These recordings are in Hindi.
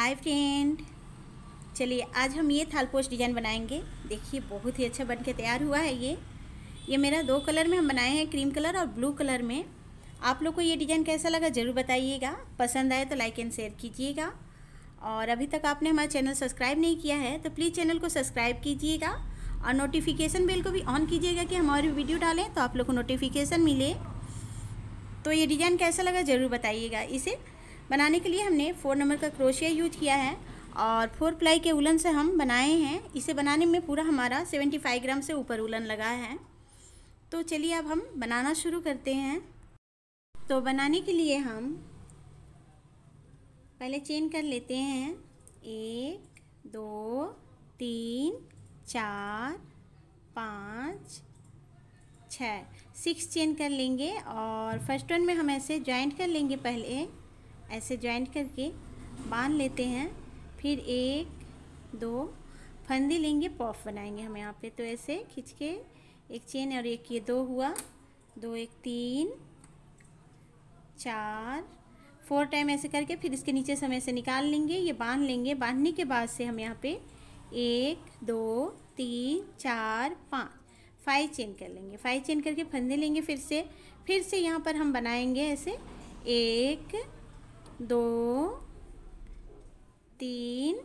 हाय फ्रेंड, चलिए आज हम ये थालपोश डिज़ाइन बनाएंगे। देखिए बहुत ही अच्छा बनके तैयार हुआ है। ये मेरा दो कलर में हम बनाए हैं, क्रीम कलर और ब्लू कलर में। आप लोग को ये डिज़ाइन कैसा लगा ज़रूर बताइएगा। पसंद आए तो लाइक एंड शेयर कीजिएगा। और अभी तक आपने हमारा चैनल सब्सक्राइब नहीं किया है तो प्लीज़ चैनल को सब्सक्राइब कीजिएगा और नोटिफिकेशन बेल को भी ऑन कीजिएगा कि हमारी वीडियो डालें तो आप लोग को नोटिफिकेशन मिले। तो ये डिज़ाइन कैसा लगा ज़रूर बताइएगा। इसे बनाने के लिए हमने 4 नंबर का क्रोशिया यूज किया है और 4 प्लाई के उलन से हम बनाए हैं। इसे बनाने में पूरा हमारा 75 ग्राम से ऊपर उलन लगा है। तो चलिए अब हम बनाना शुरू करते हैं। तो बनाने के लिए हम पहले चेन कर लेते हैं 1 2 3 4 5 6 चेन कर लेंगे। और फर्स्ट वन में हम ऐसे जॉइंट कर लेंगे। पहले ऐसे जॉइंट करके बांध लेते हैं। फिर 1 2 फंदे लेंगे, पॉफ बनाएंगे हम यहाँ पे। तो ऐसे खींच के एक चेन और एक ये 2 हुआ, 2 1 3 4 4 टाइम ऐसे करके फिर इसके नीचे से हम ऐसे निकाल लेंगे। ये बांध लेंगे। बांधने के बाद से हम यहाँ पे 1 2 3 4 5 चेन कर लेंगे। 5 चेन करके फंदे लेंगे। फिर से यहाँ पर हम बनाएंगे ऐसे 1 2 3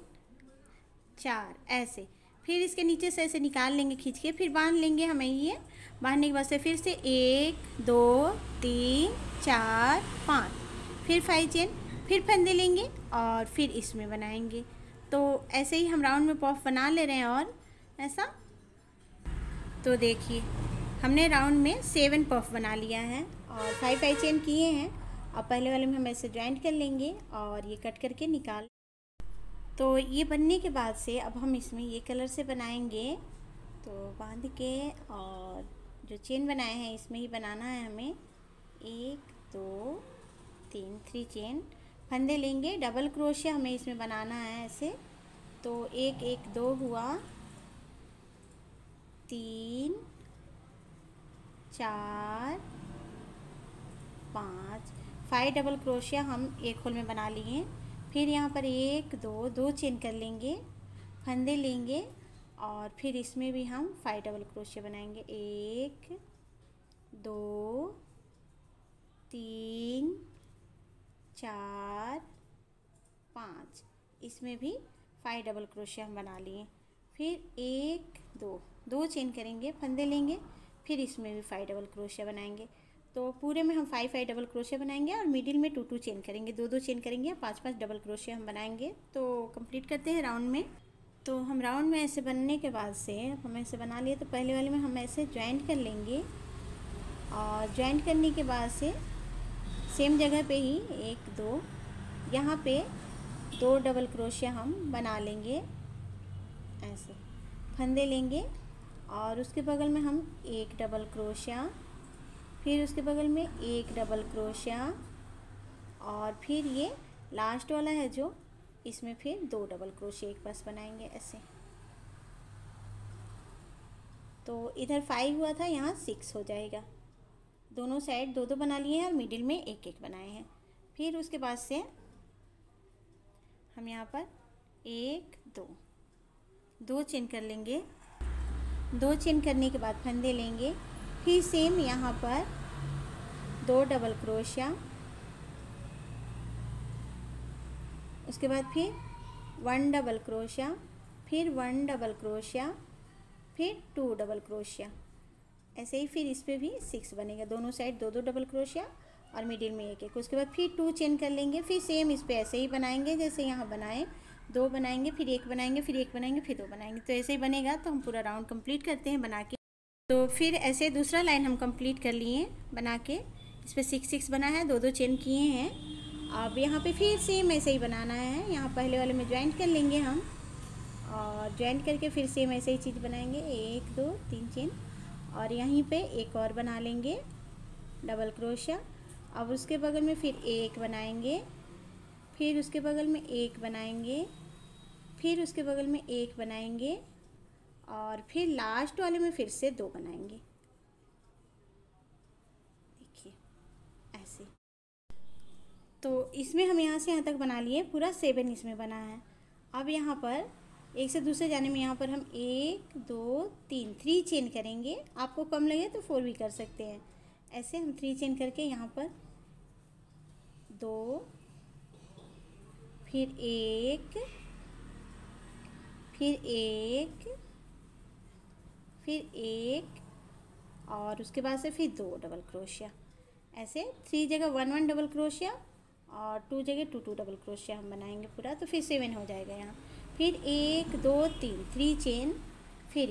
4 ऐसे। फिर इसके नीचे से ऐसे निकाल लेंगे खींच के, फिर बांध लेंगे हमें। ये बांधने के बाद से फिर से 1 2 3 4 5 फिर 5 चेन, फिर फंदे लेंगे और फिर इसमें बनाएंगे। तो ऐसे ही हम राउंड में पॉफ बना ले रहे हैं। और ऐसा तो देखिए हमने राउंड में 7 पफ बना लिया है और 5 चेन किए हैं। और पहले वाले में हम ऐसे जॉइंट कर लेंगे और ये कट करके निकाल। तो ये बनने के बाद से अब हम इसमें ये कलर से बनाएंगे। तो बांध के और जो चेन बनाए हैं इसमें ही बनाना है हमें। 1 2 3 चेन फंदे लेंगे। डबल क्रोशिया हमें इसमें बनाना है ऐसे। तो 1 1 2 हुआ, 3 4 5 डबल क्रोशिया हम एक होल में बना लिए। फिर यहाँ पर 1 2 चेन कर लेंगे, फंदे लेंगे और फिर इसमें भी हम 5 डबल क्रोशिया बनाएंगे। 1 2 3 4 5 इसमें भी 5 डबल क्रोशिया हम बना लिए। फिर 1 2 चेन करेंगे, फंदे लेंगे, फिर इसमें भी 5 डबल क्रोशिया बनाएंगे। तो पूरे में हम 5 डबल क्रोशिया बनाएंगे और मिडिल में 2 चेन करेंगे, 2 चेन करेंगे, 5 डबल क्रोशिया हम बनाएंगे। तो कंप्लीट करते हैं राउंड में। तो हम राउंड में ऐसे बनने के बाद से हम ऐसे बना लिए। तो पहले वाले में हम ऐसे ज्वाइंट कर लेंगे और ज्वाइंट करने के बाद से सेम जगह पे ही 1 2 यहाँ पे 2 डबल क्रोशिया हम बना लेंगे ऐसे। फंदे लेंगे और उसके बगल में हम 1 डबल क्रोशिया, फिर उसके बगल में 1 डबल क्रोशिया और फिर ये लास्ट वाला है जो इसमें फिर 2 डबल क्रोशिया एक पास बनाएंगे ऐसे। तो इधर 5 हुआ था, यहाँ 6 हो जाएगा। दोनों साइड 2 बना लिए हैं और मिडिल में 1 बनाए हैं। फिर उसके बाद से हम यहाँ पर 1 2 चेन कर लेंगे। 2 चेन करने के बाद फंदे लेंगे। फिर सेम यहाँ पर 2 डबल क्रोशिया, उसके बाद फिर 1 डबल क्रोशिया, फिर 1 डबल क्रोशिया, फिर 2 डबल क्रोशिया ऐसे ही। फिर इस पर भी 6 बनेगा। दोनों साइड 2 डबल क्रोशिया और मिडिल में 1 उसके बाद फिर 2 चेन कर लेंगे। फिर सेम इस पर ऐसे ही बनाएंगे जैसे यहाँ बनाए। 2 बनाएंगे, फिर 1 बनाएंगे, फिर 1 बनाएंगे, फिर 2 बनाएंगे। तो ऐसे ही बनेगा। तो हम पूरा राउंड कंप्लीट करते हैं बना के। तो फिर ऐसे दूसरा लाइन हम कंप्लीट कर लिए बना के। इस पर 6 बना है, 2 चेन किए हैं। अब यहाँ पे फिर सेम ऐसे ही बनाना है। यहाँ पहले वाले में ज्वाइंट कर लेंगे हम और ज्वाइंट करके फिर सेम ऐसे ही चीज़ बनाएंगे। 1 2 3 चेन और यहीं पे एक और बना लेंगे डबल क्रोशिया। अब उसके बगल में फिर 1 बनाएंगे, फिर उसके बगल में 1 बनाएंगे, फिर उसके बगल में 1 बनाएंगे और फिर लास्ट वाले में फिर से 2 बनाएंगे। देखिए ऐसे। तो इसमें हम यहाँ से यहाँ तक बना लिए, पूरा 7 इसमें बना है। अब यहाँ पर एक से दूसरे जाने में यहाँ पर हम 1 2 3 3 चेन करेंगे। आपको कम लगे तो 4 भी कर सकते हैं। ऐसे हम 3 चेन करके यहाँ पर 2, फिर 1, फिर 1, फिर 1 और उसके बाद से फिर 2 डबल क्रोशिया। ऐसे 3 जगह 1 1 डबल क्रोशिया और 2 जगह 2 2 डबल क्रोशिया हम बनाएंगे पूरा, तो फिर 7 हो जाएगा यहाँ। फिर 1 2 3 3 चेन, फिर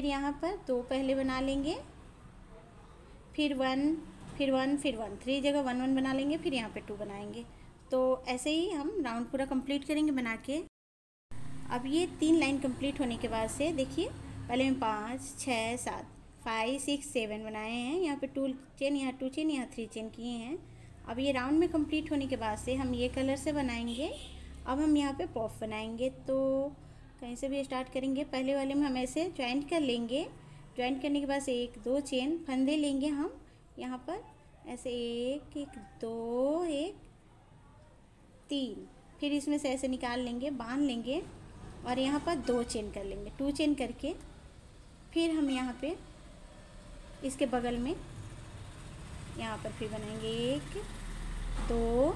यहाँ पर 2 पहले बना लेंगे, फिर 1 फिर 1 फिर 1, 3 जगह 1 1 बना लेंगे, फिर यहाँ पे 2 बनाएंगे। तो ऐसे ही हम राउंड पूरा कंप्लीट करेंगे बना के। अब ये 3 लाइन कंप्लीट होने के बाद से देखिए, पहले हम 5 6 7 5 6 7 बनाए हैं। यहाँ पे 2 चेन, यहाँ 2 चेन, यहाँ 3 चेन किए हैं। अब ये राउंड में कंप्लीट होने के बाद से हम ये कलर से बनाएंगे। अब हम यहाँ पे पॉफ बनाएंगे, तो कहीं से भी स्टार्ट करेंगे। पहले वाले में हम ऐसे ज्वाइंट कर लेंगे। ज्वाइंट करने के बाद से 1 2 चेन फंदे लेंगे हम यहाँ पर, ऐसे 1 1 2 1 3, फिर इसमें से ऐसे निकाल लेंगे, बांध लेंगे और यहाँ पर 2 चेन कर लेंगे। 2 चेन करके फिर हम यहाँ पे इसके बगल में यहाँ पर फिर बनाएंगे 1 2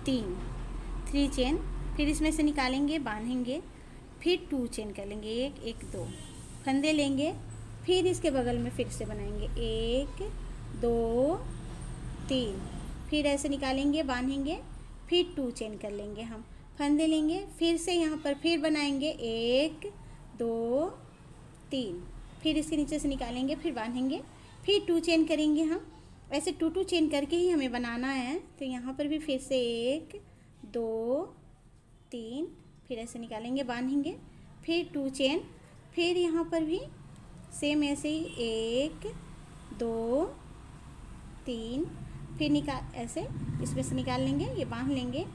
3 चेन, फिर इसमें से निकालेंगे, बांधेंगे, फिर 2 चेन कर लेंगे, 1 1 2 फंदे लेंगे, फिर इसके बगल में फिर से बनाएंगे 1 2 3, फिर ऐसे निकालेंगे, बांधेंगे, फिर 2 चेन कर लेंगे, हम फंदे लेंगे, फिर से यहाँ पर फिर बनाएंगे 1 2 3, फिर इसके नीचे से निकालेंगे, फिर बांधेंगे, फिर 2 चेन करेंगे हम। ऐसे 2 2 चेन करके ही हमें बनाना है। तो यहाँ पर भी फिर से 1 2 3, फिर ऐसे निकालेंगे, बांधेंगे, फिर 2 चेन, फिर यहाँ पर भी सेम ऐसे ही 1 2 3, फिर ऐसे इसमें से निकाल लेंगे, ये बांध लेंगे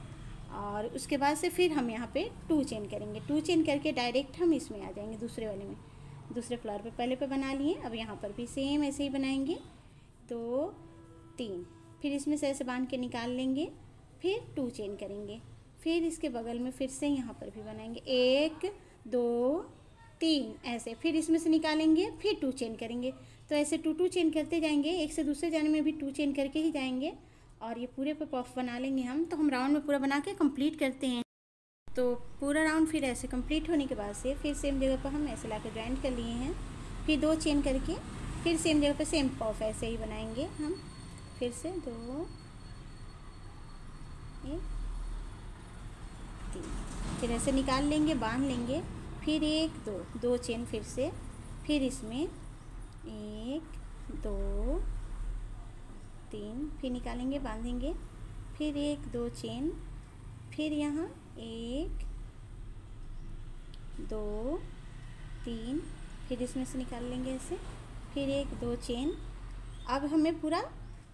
और उसके बाद से फिर हम यहाँ पे 2 चेन करेंगे। 2 चेन करके डायरेक्ट हम इसमें आ जाएंगे, दूसरे वाले में, दूसरे फ्लावर पे पहले पे बना लिए। अब यहाँ पर भी सेम ऐसे ही बनाएंगे 2 3, फिर इसमें से ऐसे बांध के निकाल लेंगे, फिर 2 चेन करेंगे, फिर इसके बगल में फिर से यहाँ पर भी बनाएंगे 1 2 3, ऐसे फिर इसमें से निकालेंगे, फिर 2 चेन करेंगे। तो ऐसे 2 2 चेन करते जाएंगे, एक से दूसरे जाने में भी 2 चेन करके ही जाएंगे और ये पूरे पे पफ बना लेंगे हम। तो हम राउंड में पूरा बना के कंप्लीट करते हैं। तो पूरा राउंड फिर ऐसे कंप्लीट होने के बाद से फिर सेम जगह पर हम ऐसे ला कर ज्वाइंट कर लिए हैं, फिर 2 चेन करके फिर सेम जगह पर सेम पफ ऐसे ही बनाएंगे हम। फिर से 2 1 3, फिर ऐसे निकाल लेंगे, बांध लेंगे, फिर 1 2 2 चेन फिर से, फिर इसमें 1 2 3, फिर निकालेंगे, बांधेंगे, फिर 1 2 चेन, फिर यहाँ 1 2 3, फिर इसमें से निकाल लेंगे ऐसे, फिर 1 2 चेन। अब हमें पूरा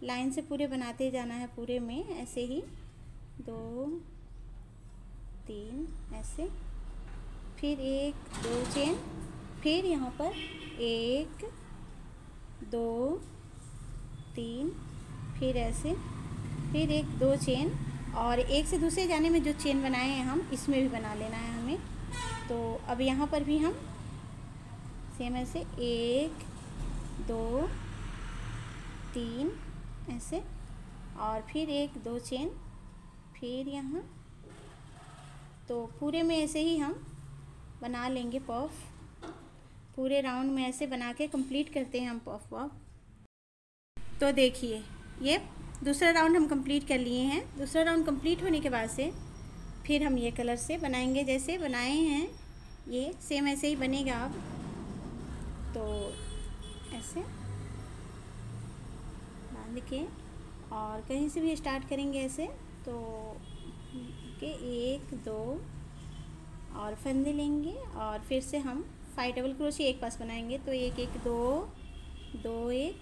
लाइन से पूरे बनाते जाना है, पूरे में ऐसे ही 2 3 ऐसे, फिर 1 2 चेन, फिर यहाँ पर 1 2 3, फिर ऐसे, फिर 1 2 चेन और एक से दूसरे जाने में जो चेन बनाए हैं हम इसमें भी बना लेना है हमें। तो अब यहाँ पर भी हम सेम ऐसे 1 2 3 ऐसे और फिर 1 2 चेन, फिर यहाँ, तो पूरे में ऐसे ही हम बना लेंगे पफ। पूरे राउंड में ऐसे बना के कंप्लीट करते हैं हम पफ वफ। तो देखिए ये दूसरा राउंड हम कंप्लीट कर लिए हैं। दूसरा राउंड कंप्लीट होने के बाद से फिर हम ये कलर से बनाएंगे, जैसे बनाए हैं ये सेम ऐसे ही बनेगा। अब तो ऐसे बांध के और कहीं से भी स्टार्ट करेंगे ऐसे, तो के 1 2 और फंदे लेंगे और फिर से हम 5 डबल क्रोशिया एक पास बनाएंगे। तो 1 1 2 2 1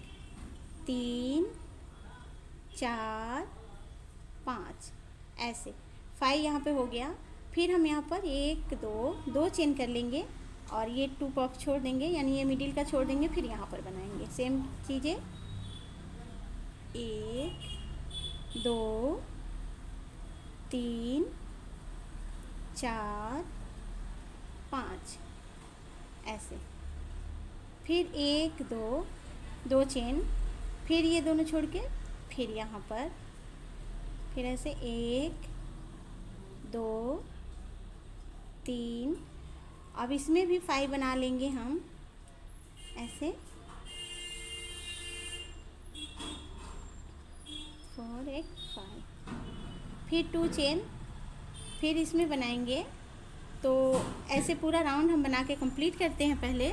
3 4 5 ऐसे 5 यहाँ पे हो गया। फिर हम यहाँ पर 1 2 2 चेन कर लेंगे और ये 2 पॉप छोड़ देंगे, यानी ये मिडिल का छोड़ देंगे, फिर यहाँ पर बनाएंगे सेम चीज़ें। 1 2 3 4 5 ऐसे। फिर 1 2 चेन, फिर ये दोनों छोड़ के फिर यहाँ पर फिर ऐसे 1 2 3। अब इसमें भी 5 बना लेंगे हम ऐसे 4 1 5। फिर 2 चेन, फिर इसमें बनाएंगे। तो ऐसे पूरा राउंड हम बना के कंप्लीट करते हैं पहले।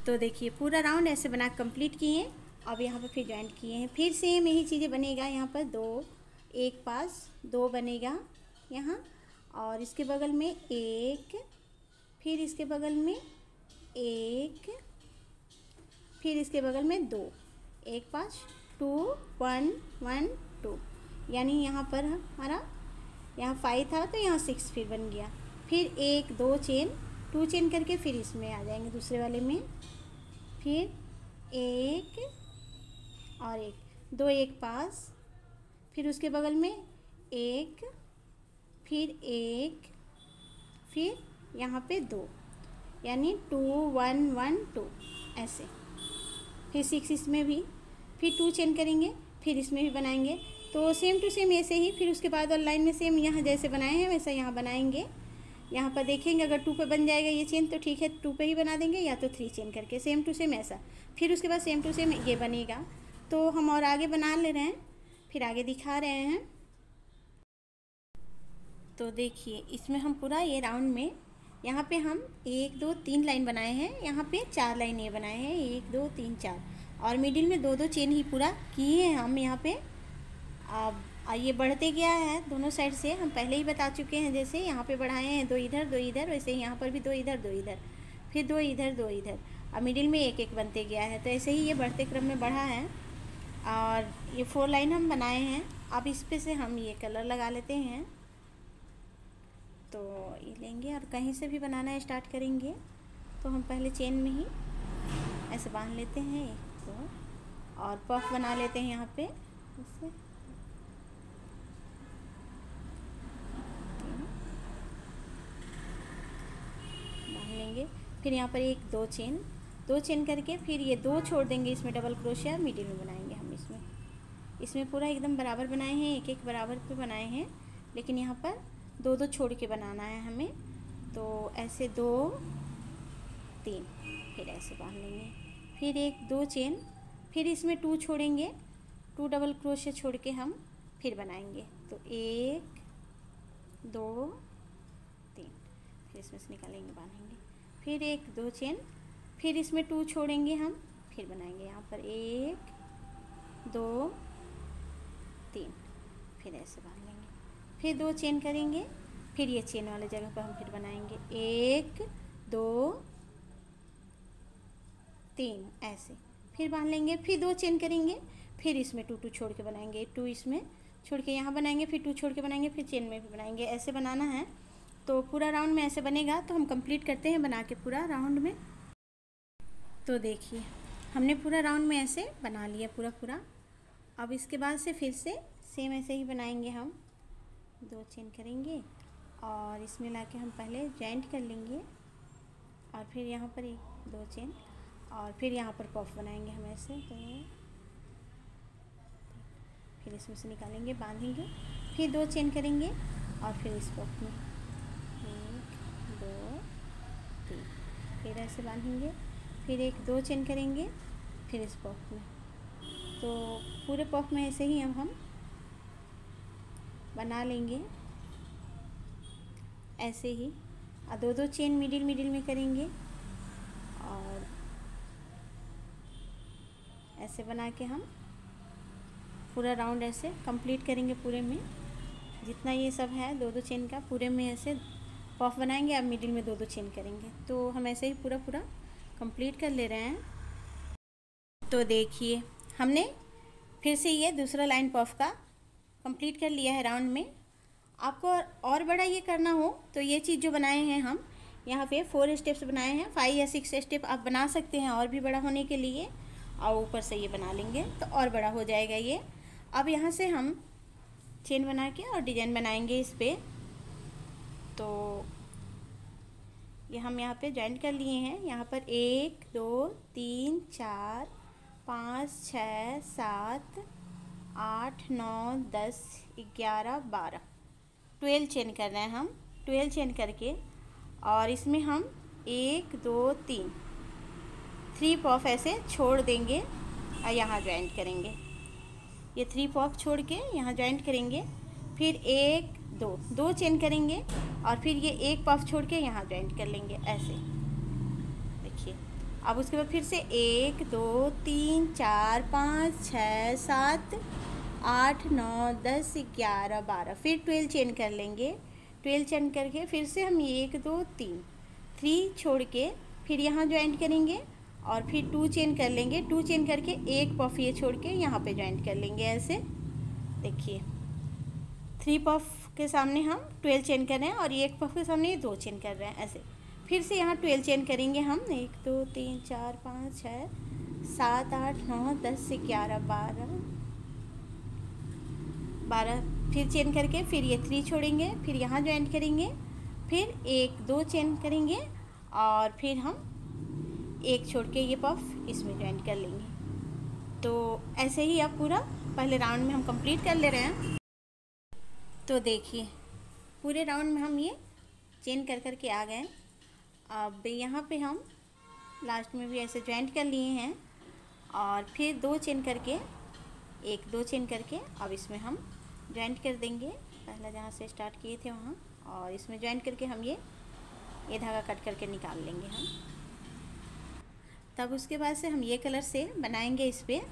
तो देखिए पूरा राउंड ऐसे बना के कंप्लीट किए। अब यहाँ पर फिर जॉइंट किए हैं, फिर सेम यही चीज़ें बनेगा। यहाँ पर 2 एक पास 2 बनेगा यहाँ, और इसके बगल में 1, फिर इसके बगल में 1, फिर इसके बगल में 2, एक पास 2 1 1 2। यानी यहाँ पर हमारा यहाँ 5 था तो यहाँ 6 फिर बन गया। फिर 1 2 चेन, 2 चेन करके फिर इसमें आ जाएंगे दूसरे वाले में। फिर 1 और 1 2 एक पास, फिर उसके बगल में 1, फिर 1, फिर यहाँ पे 2, यानी 2 1 1 2 ऐसे। फिर 6 इसमें भी, फिर 2 चेन करेंगे, फिर इसमें भी बनाएंगे। तो सेम टू सेम ऐसे ही फिर उसके बाद वाली लाइन में सेम यहाँ जैसे बनाए हैं वैसा यहाँ बनाएंगे। यहाँ पर देखेंगे अगर 2 पे बन जाएगा ये चेन तो ठीक है, 2 पे ही बना देंगे, या तो 3 चेन करके सेम टू सेम ऐसा। फिर उसके बाद सेम टू सेम ये बनेगा। तो हम और आगे बना ले रहे हैं, फिर आगे दिखा रहे हैं। तो देखिए इसमें हम पूरा ये राउंड में यहाँ पे हम 1 2 3 लाइन बनाए हैं, यहाँ पे 4 लाइन ये बनाए हैं 1 2 3 4, और मिडिल में 2 2 चेन ही पूरा किए हैं हम यहाँ पे। अब ये बढ़ते गया है दोनों साइड से, हम पहले ही बता चुके हैं। जैसे यहाँ पे बढ़ाए हैं 2 इधर 2 इधर, वैसे ही यहाँ पर भी 2 इधर 2 इधर, फिर 2 इधर 2 इधर, और मिडिल में 1 1 बनते गया है। तो ऐसे ही ये बढ़ते क्रम में बढ़ा है। और ये 4 लाइन हम बनाए हैं। अब इस पे से हम ये कलर लगा लेते हैं। तो ये लेंगे और कहीं से भी बनाना स्टार्ट करेंगे तो हम पहले चेन में ही ऐसे बांध लेते हैं 1 2, और पफ बना लेते हैं यहाँ पे ऐसे 3 बांध लेंगे। फिर यहाँ पर 1 2 चेन, 2 चेन करके फिर ये 2 छोड़ देंगे, इसमें डबल क्रोशिया मिडिल में बनाएंगे हम। इसमें पूरा एकदम बराबर बनाए हैं, 1 1 बराबर पे बनाए हैं, लेकिन यहाँ पर 2 2 छोड़ के बनाना है हमें। तो ऐसे 2 3 फिर ऐसे बांध लेंगे। फिर 1 2 चेन, फिर इसमें 2 छोड़ेंगे, 2 डबल क्रोशिया छोड़ के हम फिर बनाएंगे। तो 1 2 3 फिर इसमें से निकालेंगे बांधेंगे। फिर 1 2 चेन, फिर इसमें 2 छोड़ेंगे हम, फिर बनाएंगे यहाँ पर 1 2 3 फिर ऐसे बांध लेंगे। फिर 2 चेन करेंगे, फिर ये चेन वाले जगह पर हम फिर बनाएंगे 1 2 3 ऐसे, फिर बांध लेंगे। फिर 2 चेन करेंगे, फिर इसमें 2 2 छोड़ के बनाएंगे, 2 इसमें छोड़ के यहाँ बनाएंगे, फिर 2 छोड़ के बनाएंगे, फिर चेन में भी बनाएंगे। ऐसे बनाना है। तो पूरा राउंड में ऐसे बनेगा। तो हम कंप्लीट करते हैं बना के पूरा राउंड में। तो देखिए हमने पूरा राउंड में ऐसे बना लिया पूरा। अब इसके बाद से फिर से सेम ऐसे ही बनाएंगे हम। 2 चेन करेंगे और इसमें लाके हम पहले जॉइंट कर लेंगे, और फिर यहाँ पर 1 2 चेन, और फिर यहाँ पर पफ बनाएंगे हम ऐसे। तो फिर इसमें से निकालेंगे, बांधेंगे, फिर 2 चेन करेंगे, और फिर इस पफ में 1 2 3 फिर ऐसे बांधेंगे, फिर 1 2 चेन करेंगे, फिर इस पफ में। तो पूरे पफ में ऐसे ही हम बना लेंगे ऐसे ही, और 2 2 चेन मिडिल में करेंगे, और ऐसे बना के हम पूरा राउंड ऐसे कंप्लीट करेंगे। पूरे में जितना ये सब है 2 2 चेन का, पूरे में ऐसे पफ बनाएंगे। अब मिडिल में 2 2 चेन करेंगे। तो हम ऐसे ही पूरा कंप्लीट कर ले रहे हैं। तो देखिए हमने फिर से ये दूसरा लाइन पफ का कंप्लीट कर लिया है राउंड में। आपको और बड़ा ये करना हो तो ये चीज़ जो बनाए हैं हम यहाँ पे 4 स्टेप्स बनाए हैं, 5 या 6 स्टेप आप बना सकते हैं और भी बड़ा होने के लिए। और ऊपर से ये बना लेंगे तो और बड़ा हो जाएगा ये। अब यहाँ से हम चेन बना के और डिजाइन बनाएंगे इस पर। तो ये हम यहाँ पे जॉइंट कर लिए हैं। यहाँ पर 1 2 3 4 5 6 7 8 9 10 11 12 12 चेन कर रहे हैं हम। 12 चेन करके और इसमें हम 1 2 3 पॉफ ऐसे छोड़ देंगे और यहाँ ज्वाइंट करेंगे। ये 3 पॉफ छोड़ के यहाँ ज्वाइंट करेंगे, फिर 1 2 चेन करेंगे और फिर ये 1 पॉफ छोड़ के यहाँ ज्वाइंट कर लेंगे ऐसे। देखिए अब उसके बाद फिर से 1 2 3 4 5 6 7 8 9 10 11 12 फिर 12 चेन कर लेंगे। 12 चेन करके फिर से हम 1 2 3 छोड़ के फिर यहाँ ज्वाइंट करेंगे और फिर 2 चेन कर लेंगे। 2 चेन करके 1 पॉफ ये छोड़ के यहाँ पे ज्वाइंट कर लेंगे ऐसे। देखिए 3 पॉफ के सामने हम 12 चेन कर रहे हैं और 1 पॉफ के सामने ये 2 चेन कर रहे हैं ऐसे। फिर से यहाँ 12 चेन करेंगे हम 1 2 3 4 5 6 7 8 9 10 11 12 फिर चेन करके फिर ये 3 छोड़ेंगे, फिर यहाँ ज्वाइंट करेंगे, फिर 1 2 चेन करेंगे और फिर हम 1 छोड़ के ये पफ इसमें ज्वाइंट कर लेंगे। तो ऐसे ही अब पूरा पहले राउंड में हम कंप्लीट कर ले रहे हैं। तो देखिए पूरे राउंड में हम ये चेन कर कर के आ गए। अब यहाँ पे हम लास्ट में भी ऐसे ज्वाइंट कर लिए हैं और फिर 2 चेन करके 1 2 चेन करके अब इसमें हम ज्वाइंट कर देंगे पहला जहाँ से स्टार्ट किए थे वहाँ, और इसमें ज्वाइंट करके हम ये धागा कट करके निकाल लेंगे हम। तब उसके बाद से हम ये कलर से बनाएंगे इस पर।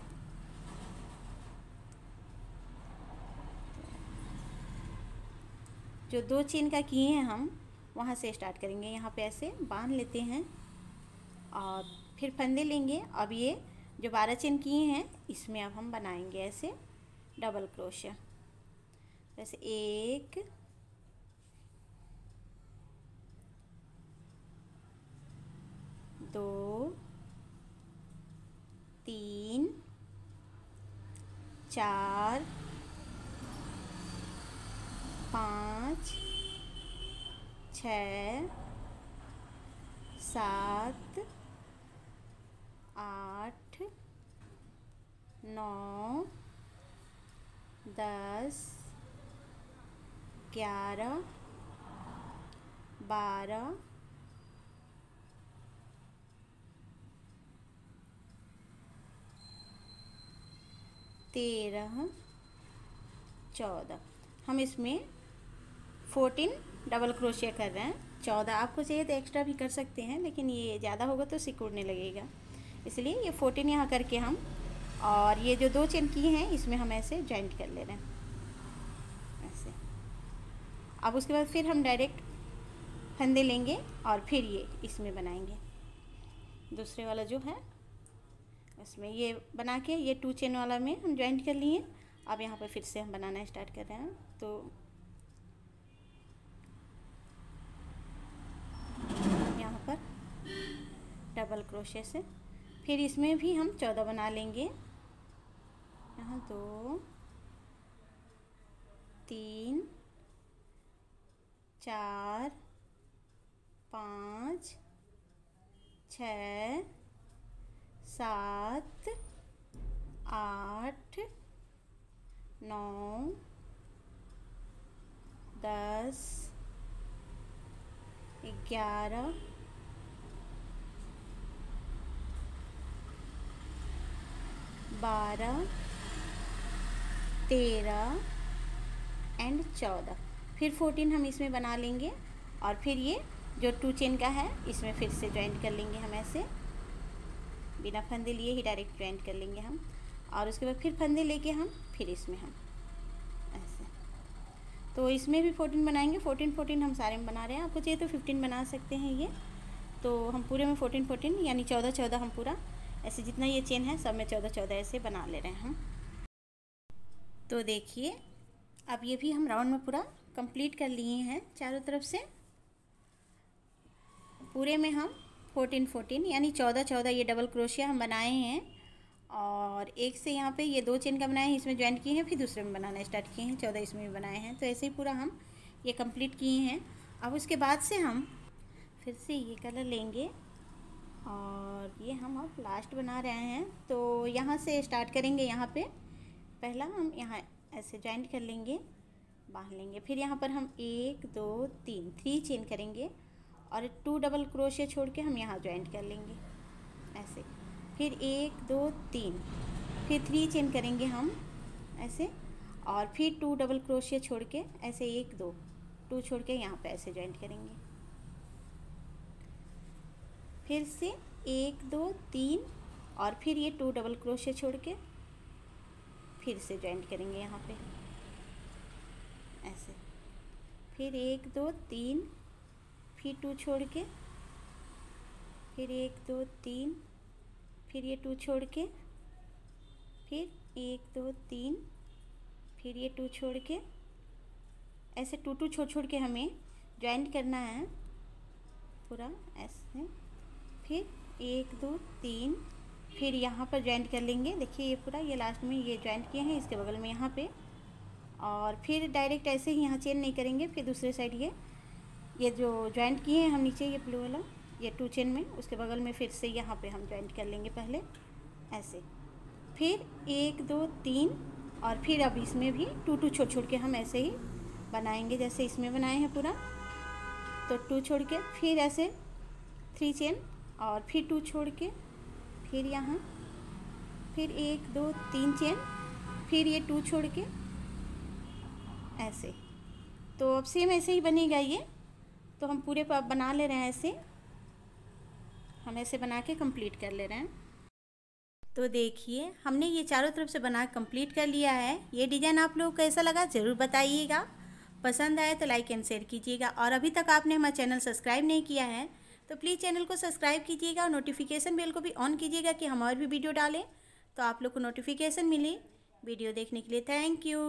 जो 2 चेन का किए हैं हम वहाँ से स्टार्ट करेंगे। यहाँ पे ऐसे बांध लेते हैं और फिर फंदे लेंगे। अब ये जो 12 चेन किए हैं इसमें अब हम बनाएंगे ऐसे डबल क्रोशिया। जैसे 1 2 3 4 5 6 7 8 9 10 11 12 13 14 हम इसमें 14 डबल क्रोशिया कर रहे हैं। 14 आपको चाहिए तो एक्स्ट्रा भी कर सकते हैं, लेकिन ये ज़्यादा होगा तो सिकुड़ने लगेगा, इसलिए ये 14 यहाँ करके हम और ये जो 2 चेन किए हैं इसमें हम ऐसे जॉइंट कर ले रहे हैं ऐसे। अब उसके बाद फिर हम डायरेक्ट फंदे लेंगे और फिर ये इसमें बनाएंगे दूसरे वाला जो है इसमें ये बना के ये 2 चेन वाला में हम जॉइंट कर लिए। अब यहाँ पर फिर से हम बनाना स्टार्ट कर रहे हैं। तो यहाँ पर डबल क्रोशे से फिर इसमें भी हम 14 बना लेंगे। यहाँ 2 3 4 5 6 7 8 9 10 11 12 13 एंड 14 फिर 14 हम इसमें बना लेंगे और फिर ये जो 2 चेन का है इसमें फिर से ज्वाइंट कर लेंगे हम ऐसे बिना फंदे लिए ही डायरेक्ट ज्वाइंट कर लेंगे हम। और उसके बाद फिर फंदे लेके हम फिर इसमें हम ऐसे। तो इसमें भी 14 बनाएंगे। 14 हम सारे में बना रहे हैं। आपको चाहिए तो 15 बना सकते हैं ये। तो हम पूरे में 14 यानी 14 हम पूरा ऐसे जितना ये चेन है सब में 14 ऐसे बना ले रहे हैं हम। तो देखिए अब ये भी हम राउंड में पूरा कंप्लीट कर लिए हैं चारों तरफ से। पूरे में हम 14 यानी 14 ये डबल क्रोशिया हम बनाए हैं और एक से यहाँ पे ये 2 चेन का बनाए हैं, इसमें ज्वाइंट किए हैं, फिर दूसरे में बनाना स्टार्ट किए हैं, 14 इसमें भी बनाए हैं। तो ऐसे ही पूरा हम ये कंप्लीट किए हैं। अब उसके बाद से हम फिर से ये कलर लेंगे और ये हम अब लास्ट बना रहे हैं। तो यहाँ से स्टार्ट करेंगे। यहाँ पे पहला हम यहाँ ऐसे ज्वाइंट कर लेंगे, बांध लेंगे, फिर यहाँ पर हम 1 2 3 चेन करेंगे और 2 डबल क्रोशिया छोड़ के हम यहाँ ज्वाइंट कर लेंगे ऐसे, फिर 1 2 3, फिर 3 चेन करेंगे हम ऐसे, और फिर 2 डबल क्रोशिया छोड़ के ऐसे 1 2 2 छोड़ के यहाँ पे ऐसे ज्वाइंट करेंगे, फिर से 1 2 3 और फिर ये 2 डबल क्रोशिया छोड़ के फिर से ज्वाइंट करेंगे यहाँ पे ऐसे, फिर 1 2 3, फिर 2 छोड़ के, फिर 1 2 3, फिर ये 2 छोड़ के, फिर 1 2 3, फिर ये 2 छोड़ के, ऐसे 2 2 छोड़ के हमें ज्वाइंट करना है पूरा ऐसे, फिर 1 2 3, फिर यहाँ पर ज्वाइंट कर लेंगे। देखिए ये पूरा ये लास्ट में ये ज्वाइंट किए हैं, इसके बगल में यहाँ पे, और फिर डायरेक्ट ऐसे ही यहाँ चेन नहीं करेंगे, फिर दूसरे साइड ये जो ज्वाइंट किए हैं हम नीचे ये ब्लू वाला ये 2 चेन में, उसके बगल में फिर से यहाँ पे हम ज्वाइंट कर लेंगे पहले ऐसे, फिर 1 2 3, और फिर अब इसमें भी 2 2 छोड़ के हम ऐसे ही बनाएंगे जैसे इसमें बनाए हैं पूरा। तो 2 छोड़ के फिर ऐसे 3 चेन और फिर 2 छोड़ के, फिर यहाँ फिर 1 2 3 चेन, फिर ये 2 छोड़ के ऐसे। तो अब सेम ऐसे ही बनेगा ये। तो हम पूरे बना ले रहे हैं ऐसे, हम ऐसे बना के कंप्लीट कर ले रहे हैं। तो देखिए हमने ये चारों तरफ से बना कंप्लीट कर लिया है। ये डिज़ाइन आप लोगों को कैसा लगा ज़रूर बताइएगा, पसंद आए तो लाइक एंड शेयर कीजिएगा, और अभी तक आपने हमारा चैनल सब्सक्राइब नहीं किया है तो प्लीज़ चैनल को सब्सक्राइब कीजिएगा और नोटिफिकेशन बेल को भी ऑन कीजिएगा कि हम और भी वीडियो डालें तो आप लोग को नोटिफिकेशन मिले। वीडियो देखने के लिए थैंक यू।